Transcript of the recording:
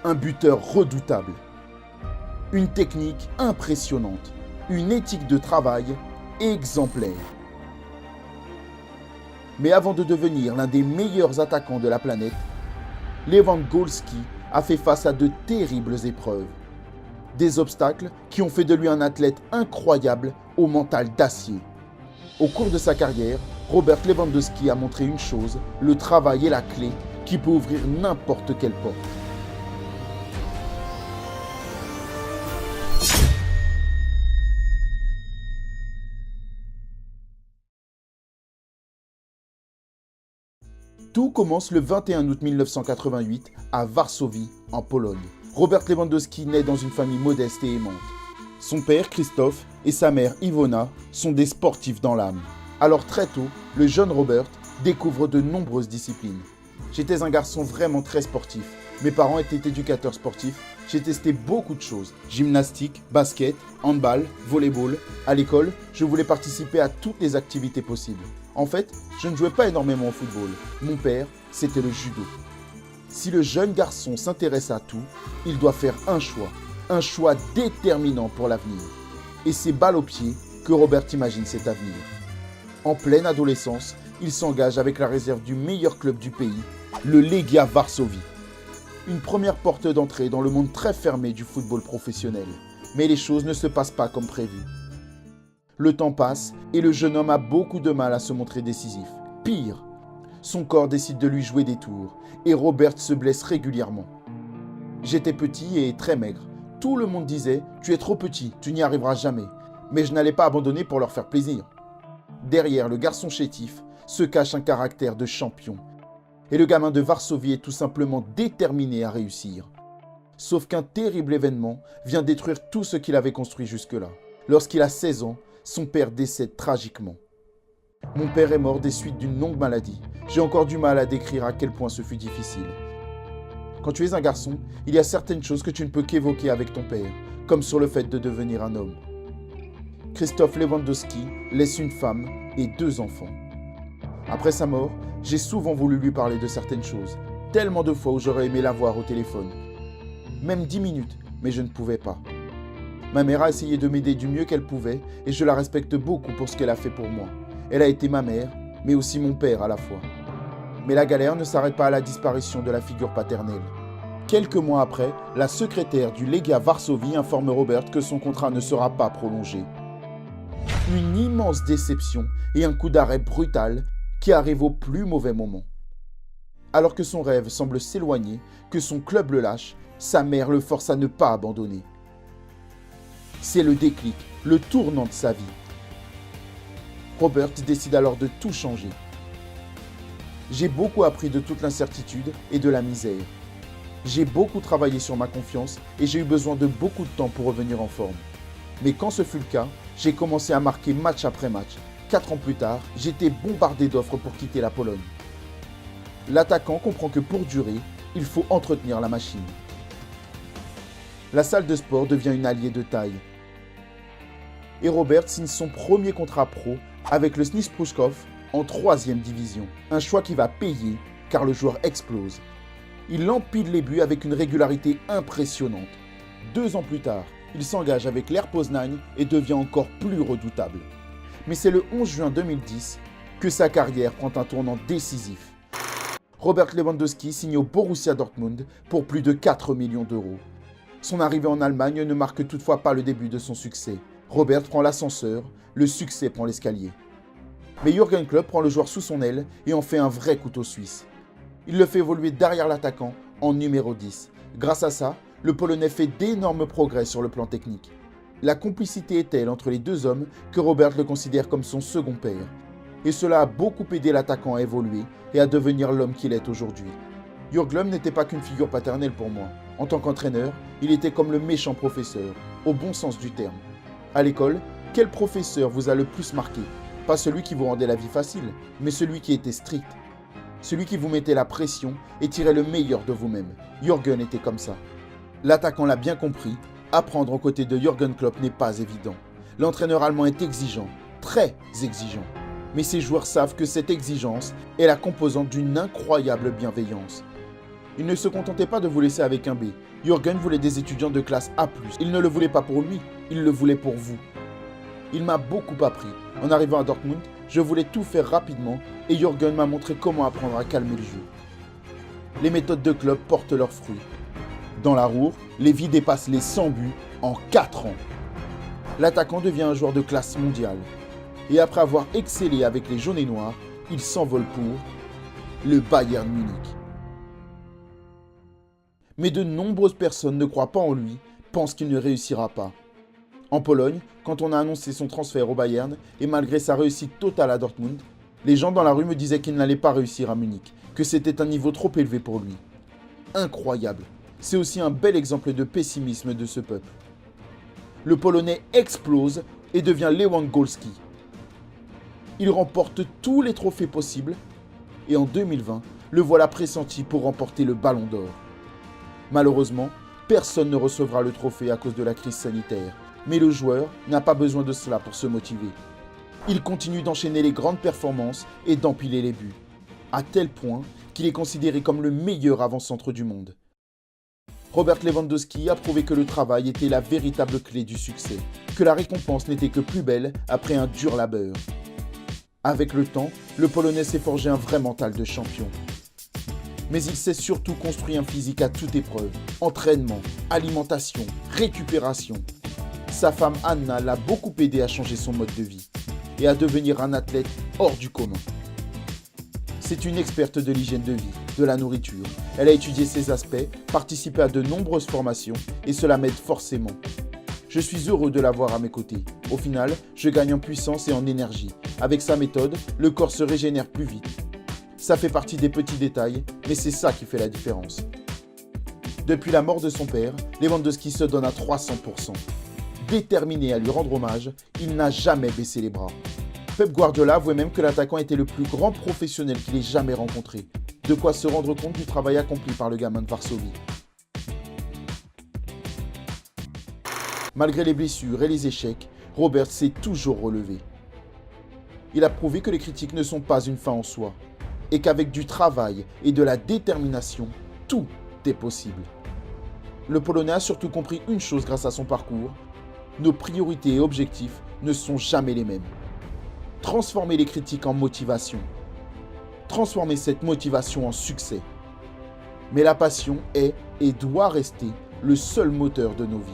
un buteur redoutable, une technique impressionnante, une éthique de travail exemplaire. Mais avant de devenir l'un des meilleurs attaquants de la planète, Lewandowski a fait face à de terribles épreuves. Des obstacles qui ont fait de lui un athlète incroyable au mental d'acier. Au cours de sa carrière, Robert Lewandowski a montré une chose, le travail est la clé qui peut ouvrir n'importe quelle porte. Tout commence le 21 août 1988 à Varsovie, en Pologne. Robert Lewandowski naît dans une famille modeste et aimante. Son père, Christophe, et sa mère, Ivona, sont des sportifs dans l'âme. Alors très tôt, le jeune Robert découvre de nombreuses disciplines. J'étais un garçon vraiment très sportif. Mes parents étaient éducateurs sportifs. J'ai testé beaucoup de choses. Gymnastique, basket, handball, volleyball. À l'école, je voulais participer à toutes les activités possibles. En fait, je ne jouais pas énormément au football. Mon père, c'était le judo. Si le jeune garçon s'intéresse à tout, il doit faire un choix déterminant pour l'avenir. Et c'est balle au pied que Robert imagine cet avenir. En pleine adolescence, il s'engage avec la réserve du meilleur club du pays, le Legia Varsovie. Une première porte d'entrée dans le monde très fermé du football professionnel. Mais les choses ne se passent pas comme prévu. Le temps passe et le jeune homme a beaucoup de mal à se montrer décisif. Pire, son corps décide de lui jouer des tours et Robert se blesse régulièrement. J'étais petit et très maigre. Tout le monde disait « Tu es trop petit, tu n'y arriveras jamais ». Mais je n'allais pas abandonner pour leur faire plaisir. Derrière le garçon chétif se cache un caractère de champion. Et le gamin de Varsovie est tout simplement déterminé à réussir. Sauf qu'un terrible événement vient détruire tout ce qu'il avait construit jusque-là. Lorsqu'il a 16 ans, son père décède tragiquement. Mon père est mort des suites d'une longue maladie. J'ai encore du mal à décrire à quel point ce fut difficile. Quand tu es un garçon, il y a certaines choses que tu ne peux qu'évoquer avec ton père, comme sur le fait de devenir un homme. Christophe Lewandowski laisse une femme et 2 enfants. Après sa mort, j'ai souvent voulu lui parler de certaines choses, tellement de fois où j'aurais aimé la voir au téléphone. Même 10 minutes, mais je ne pouvais pas. Ma mère a essayé de m'aider du mieux qu'elle pouvait et je la respecte beaucoup pour ce qu'elle a fait pour moi. Elle a été ma mère, mais aussi mon père à la fois. Mais la galère ne s'arrête pas à la disparition de la figure paternelle. Quelques mois après, la secrétaire du Legia Varsovie informe Robert que son contrat ne sera pas prolongé. Une immense déception et un coup d'arrêt brutal qui arrive au plus mauvais moment. Alors que son rêve semble s'éloigner, que son club le lâche, sa mère le force à ne pas abandonner. C'est le déclic, le tournant de sa vie. Robert décide alors de tout changer. J'ai beaucoup appris de toute l'incertitude et de la misère. J'ai beaucoup travaillé sur ma confiance et j'ai eu besoin de beaucoup de temps pour revenir en forme. Mais quand ce fut le cas, j'ai commencé à marquer match après match. 4 ans plus tard, j'étais bombardé d'offres pour quitter la Pologne. L'attaquant comprend que pour durer, il faut entretenir la machine. La salle de sport devient une alliée de taille. Et Robert signe son premier contrat pro avec le Śląsk Pruszków en 3e division. Un choix qui va payer car le joueur explose. Il empile les buts avec une régularité impressionnante. 2 ans plus tard, il s'engage avec l'Air Poznań et devient encore plus redoutable. Mais c'est le 11 juin 2010 que sa carrière prend un tournant décisif. Robert Lewandowski signe au Borussia Dortmund pour plus de 4 millions d'euros. Son arrivée en Allemagne ne marque toutefois pas le début de son succès. Robert prend l'ascenseur, le succès prend l'escalier. Mais Jürgen Klopp prend le joueur sous son aile et en fait un vrai couteau suisse. Il le fait évoluer derrière l'attaquant en numéro 10. Grâce à ça, le Polonais fait d'énormes progrès sur le plan technique. La complicité est telle entre les 2 hommes que Robert le considère comme son second père. Et cela a beaucoup aidé l'attaquant à évoluer et à devenir l'homme qu'il est aujourd'hui. Jürgen n'était pas qu'une figure paternelle pour moi. En tant qu'entraîneur, il était comme le méchant professeur, au bon sens du terme. À l'école, quel professeur vous a le plus marqué? Pas celui qui vous rendait la vie facile, mais celui qui était strict. Celui qui vous mettait la pression et tirait le meilleur de vous-même. Jürgen était comme ça. L'attaquant l'a bien compris, apprendre aux côtés de Jürgen Klopp n'est pas évident. L'entraîneur allemand est exigeant, très exigeant. Mais ses joueurs savent que cette exigence est la composante d'une incroyable bienveillance. Il ne se contentait pas de vous laisser avec un B. Jürgen voulait des étudiants de classe A+. Il ne le voulait pas pour lui, il le voulait pour vous. Il m'a beaucoup appris. En arrivant à Dortmund, je voulais tout faire rapidement et Jürgen m'a montré comment apprendre à calmer le jeu. Les méthodes de club portent leurs fruits. Dans la Ruhr, Lévy dépasse les 100 buts en 4 ans. L'attaquant devient un joueur de classe mondiale. Et après avoir excellé avec les jaunes et noirs, il s'envole pour le Bayern Munich. Mais de nombreuses personnes ne croient pas en lui, pensent qu'il ne réussira pas. En Pologne, quand on a annoncé son transfert au Bayern, et malgré sa réussite totale à Dortmund, les gens dans la rue me disaient qu'il n'allait pas réussir à Munich, que c'était un niveau trop élevé pour lui. Incroyable. C'est aussi un bel exemple de pessimisme de ce peuple. Le Polonais explose et devient Lewandowski. Il remporte tous les trophées possibles et en 2020, le voilà pressenti pour remporter le Ballon d'Or. Malheureusement, personne ne recevra le trophée à cause de la crise sanitaire, mais le joueur n'a pas besoin de cela pour se motiver. Il continue d'enchaîner les grandes performances et d'empiler les buts, à tel point qu'il est considéré comme le meilleur avant-centre du monde. Robert Lewandowski a prouvé que le travail était la véritable clé du succès, que la récompense n'était que plus belle après un dur labeur. Avec le temps, le Polonais s'est forgé un vrai mental de champion. Mais il s'est surtout construit un physique à toute épreuve, entraînement, alimentation, récupération. Sa femme Anna l'a beaucoup aidé à changer son mode de vie et à devenir un athlète hors du commun. C'est une experte de l'hygiène de vie, de la nourriture. Elle a étudié ces aspects, participé à de nombreuses formations et cela m'aide forcément. Je suis heureux de l'avoir à mes côtés. Au final, je gagne en puissance et en énergie. Avec sa méthode, le corps se régénère plus vite. Ça fait partie des petits détails, mais c'est ça qui fait la différence. Depuis la mort de son père, Lewandowski se donne à 300%. Déterminé à lui rendre hommage, il n'a jamais baissé les bras. Pep Guardiola avouait même que l'attaquant était le plus grand professionnel qu'il ait jamais rencontré. De quoi se rendre compte du travail accompli par le gamin de Varsovie. Malgré les blessures et les échecs, Robert s'est toujours relevé. Il a prouvé que les critiques ne sont pas une fin en soi, et qu'avec du travail et de la détermination, tout est possible. Le Polonais a surtout compris une chose grâce à son parcours: nos priorités et objectifs ne sont jamais les mêmes. Transformer les critiques en motivation. Transformer cette motivation en succès. Mais la passion est et doit rester le seul moteur de nos vies.